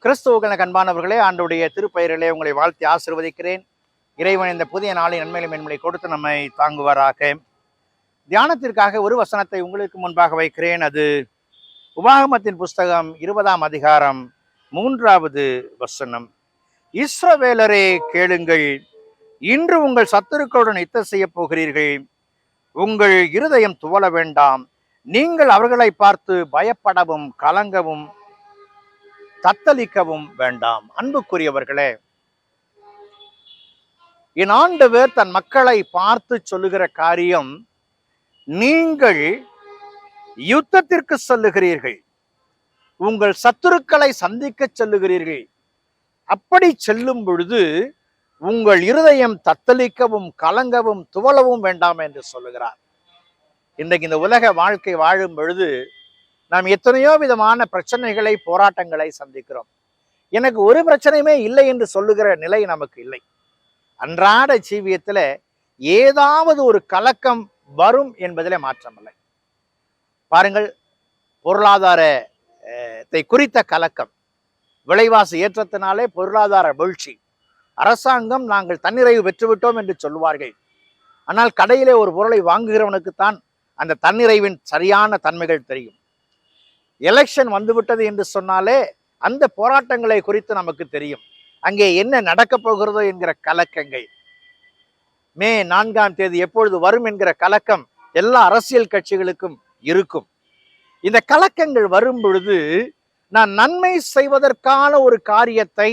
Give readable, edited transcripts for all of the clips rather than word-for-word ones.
கிறிஸ்துவுக்கு அன்பானவர்களே, ஆண்டவருடைய திருப்பெயரிலே உங்களை வாழ்த்தி ஆசீர்வதிக்கிறேன். இறைவன் இந்த புதிய நாளின் நன்மையிலும் மென்மையை கொடுத்து நம்மை தாங்குவாராக. தியானத்திற்காக ஒரு வசனத்தை உங்களுக்கு முன்பாக வைக்கிறேன். அது உபாகமத்தின் புஸ்தகம் 20ஆம் அதிகாரம் 3வது வசனம். இஸ்ரவேலரே கேளுங்கள், இன்று உங்கள் சத்துருக்களுடன் யுத்தம் செய்ய போகிறீர்கள். உங்கள் இருதயம் துவள வேண்டாம். நீங்கள் அவர்களை பார்த்து பயப்படவும் கலங்கவும் தத்தளிக்கவும் வேண்டாம். அன்புக்குரியவர்களே, என் ஆண்டவர் தன் மக்களை பார்த்து சொல்லுகிற காரியம், நீங்கள் யுத்தத்திற்கு செல்லுகிறீர்கள், உங்கள் சத்துருக்களை சந்திக்க செல்லுகிறீர்கள். அப்படி செல்லும் பொழுது உங்கள் இருதயம் தத்தளிக்கவும் கலங்கவும் துவளவும் வேண்டாம் என்று சொல்லுகிறார். இன்றைக்கு இந்த உலக வாழ்க்கை வாழும் பொழுது நாம் எத்தனையோ விதமான பிரச்சனைகளை, போராட்டங்களை சந்திக்கிறோம். எனக்கு ஒரு பிரச்சனையுமே இல்லை என்று சொல்லுகிற நிலை நமக்கு இல்லை. அன்றாட ஜீவியத்தில் ஏதாவது ஒரு கலக்கம் வரும் என்பதிலே மாற்றமில்லை. பாருங்கள், பொருளாதாரத்தை குறித்த கலக்கம், விலைவாசி ஏற்றத்தினாலே பொருளாதார வீழ்ச்சி. அரசாங்கம் நாங்கள் தன்னிறைவு பெற்றுவிட்டோம் என்று சொல்லுவார்கள். ஆனால் கடையிலே ஒரு பொருளை வாங்குகிறவனுக்குத்தான் அந்த தன்னிறைவின் சரியான தன்மைகள் தெரியும். எலெக்ஷன் வந்துவிட்டது என்று சொன்னாலே அந்த போராட்டங்களை குறித்து நமக்கு தெரியும். அங்கே என்ன நடக்கப் போகிறதோ என்கிற கலக்கங்கள், மே 4ஆம் தேதி எப்பொழுது வரும் என்கிற கலக்கம் எல்லா அரசியல் கட்சிகளுக்கும் இருக்கும். இந்த கலக்கங்கள் வரும் பொழுது நான் நன்மை செய்வதற்கான ஒரு காரியத்தை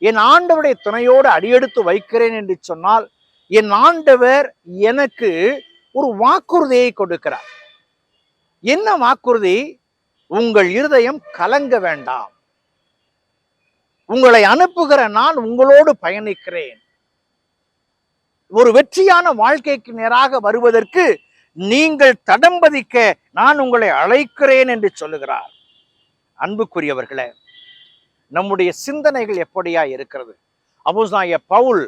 என் ஆண்டவருடைய துணையோடு அடியெடுத்து வைக்கிறேன் என்று சொன்னால், என் ஆண்டவர் எனக்கு ஒரு வாக்குறுதியை கொடுக்கிறார். என்ன வாக்குறுதி? உங்கள் இருதயம் கலங்க வேண்டாம். உங்களை அனுப்புகிற நான் உங்களோடு பயணிக்கிறேன். ஒரு வெற்றியான வாழ்க்கைக்கு நேராக வருவதற்கு நீங்கள் தடம்பதிக்க நான் உங்களை அழைக்கிறேன் என்று சொல்லுகிறார். அன்புக்குரியவர்களே, நம்முடைய சிந்தனைகள் எப்படியா இருக்கிறது? அப்போஸ்தலனாகிய பவுல்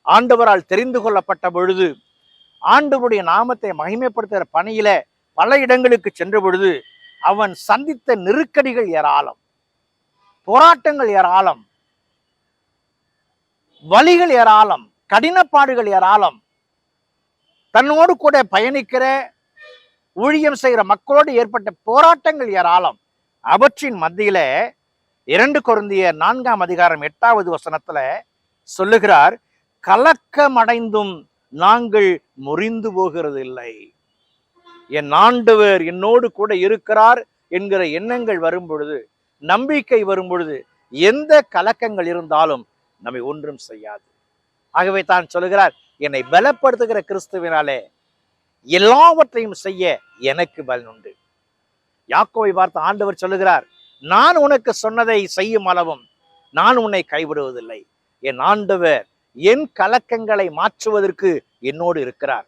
ஆண்டவரால் தெரிந்து கொள்ளப்பட்ட பொழுது, ஆண்டவருடைய நாமத்தை மகிமைப்படுத்துகிற பணியில பல இடங்களுக்கு சென்ற பொழுது அவன் சந்தித்த நெருக்கடிகள் ஏராளம், போராட்டங்கள் ஏராளம், வலிகள் ஏராளம், கடினப்பாடுகள் ஏராளம். தன்னோடு கூட பயணிக்கிற ஊழியம் செய்கிற மக்களோடு ஏற்பட்ட போராட்டங்கள் ஏராளம். அவற்றின் மத்தியில 2 கொரிந்தியர் 4ஆம் அதிகாரம் 8வது வசனத்துல சொல்லுகிறார், கலக்கமடைந்தும் நாங்கள் முறிந்து போகிறது இல்லை. என் ஆண்டவர் என்னோடு கூட இருக்கிறார் என்கிற எண்ணங்கள் வரும் பொழுது, நம்பிக்கை வரும் பொழுது, எந்த கலக்கங்கள் இருந்தாலும் நம்மை ஒன்றும் செய்யாது. ஆகவே தான் சொல்லுகிறார், என்னை பலப்படுத்துகிற கிறிஸ்துவினாலே எல்லாவற்றையும் செய்ய எனக்கு பலன் உண்டு. யாக்கோபை பார்த்து ஆண்டவர் சொல்லுகிறார், நான் உனக்கு சொன்னதை செய்யும் அளவும் நான் உன்னை கைவிடுவதில்லை. என் ஆண்டவர் என் கலக்கங்களை மாற்றுவதற்கு என்னோடு இருக்கிறார்.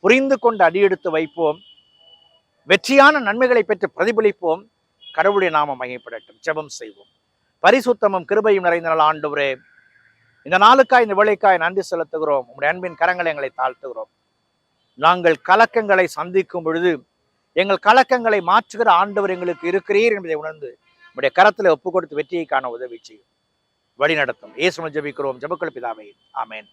புரிந்து கொண்டு அடியெடுத்து வைப்போம். வெற்றியான நன்மைகளை பெற்று பிரதிபலிப்போம். கடவுளுடைய நாமம் மகிமைப்படட்டும். ஜெபம் செய்வோம். பரிசுத்தமும் கிருபையும் நிறைந்த நாள் ஆண்டவரே, இந்த நாளுக்காய், இந்த வேளைக்காய் நன்றி செலுத்துகிறோம். உங்களுடைய அன்பின் கரங்களை எங்களை தாழ்த்துகிறோம். நாங்கள் கலக்கங்களை சந்திக்கும் பொழுது எங்கள் கலக்கங்களை மாற்றுகிற ஆண்டவர் எங்களுக்கு இருக்கிறீர் என்பதை உணர்ந்து உங்களுடைய கரத்தில் ஒப்பு கொடுத்து வெற்றியை காண உதவி செய்யும், வழி நடத்தும். இயேசுவில் ஜெபிக்கிறோம் ஜெபங்கள் பிதாவே, ஆமென்.